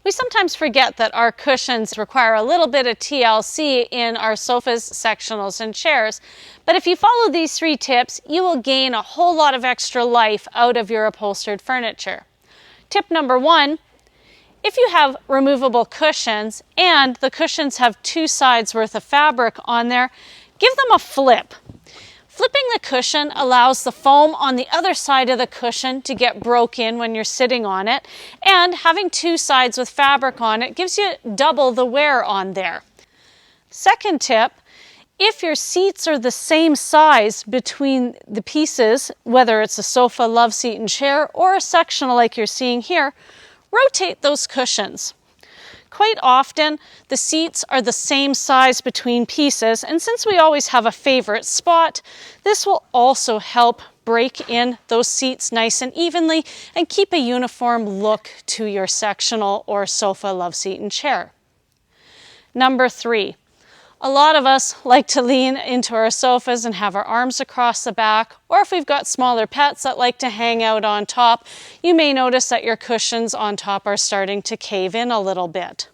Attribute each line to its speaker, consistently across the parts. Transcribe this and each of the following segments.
Speaker 1: We sometimes forget that our cushions require a little bit of TLC in our sofas, sectionals, and chairs. But if you follow these 3 tips, you will gain a whole lot of extra life out of your upholstered furniture. Tip number 1, if you have removable cushions and the cushions have 2 sides worth of fabric on there, give them a flip. Flipping the cushion allows the foam on the other side of the cushion to get broken when you're sitting on it, and having 2 sides with fabric on it gives you double the wear on there. Second tip, if your seats are the same size between the pieces, whether it's a sofa, love seat, and chair, or a sectional like you're seeing here, rotate those cushions. Quite often, the seats are the same size between pieces, and since we always have a favorite spot, this will also help break in those seats nice and evenly and keep a uniform look to your sectional or sofa, love seat, and chair. Number 3, a lot of us like to lean into our sofas and have our arms across the back, or if we've got smaller pets that like to hang out on top, you may notice that your cushions on top are starting to cave in a little bit.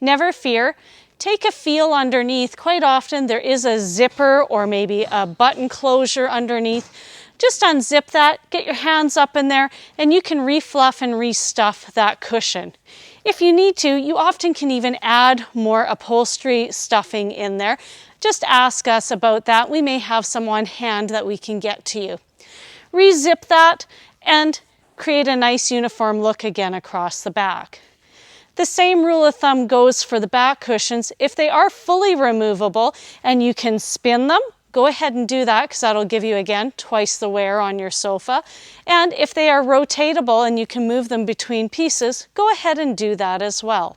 Speaker 1: Never fear, take a feel underneath. Quite often there is a zipper or maybe a button closure underneath. Just unzip that, get your hands up in there, and you can refluff and restuff that cushion. If you need to, you often can even add more upholstery stuffing in there. Just ask us about that. We may have some on hand that we can get to you. Re-zip that and create a nice uniform look again across the back. The same rule of thumb goes for the back cushions. If they are fully removable and you can spin them, go ahead and do that because that'll give you, again, twice the wear on your sofa. And if they are rotatable and you can move them between pieces, go ahead and do that as well.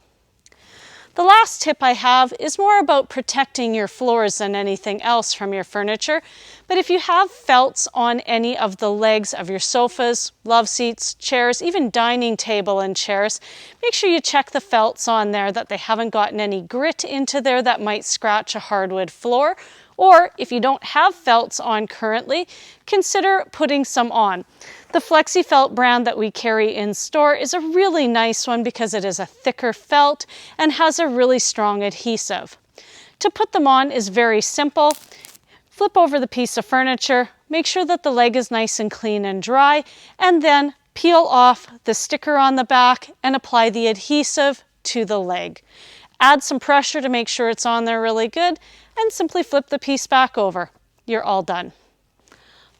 Speaker 1: The last tip I have is more about protecting your floors than anything else from your furniture. But if you have felts on any of the legs of your sofas, love seats, chairs, even dining table and chairs, make sure you check the felts on there that they haven't gotten any grit into there that might scratch a hardwood floor. Or if you don't have felts on currently, consider putting some on. The Flexi Felt brand that we carry in store is a really nice one because it is a thicker felt and has a really strong adhesive. To put them on is very simple. Flip over the piece of furniture, make sure that the leg is nice and clean and dry, and then peel off the sticker on the back and apply the adhesive to the leg. Add some pressure to make sure it's on there really good, and simply flip the piece back over. You're all done.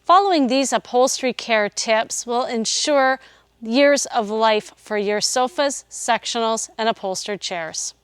Speaker 1: Following these upholstery care tips will ensure years of life for your sofas, sectionals, and upholstered chairs.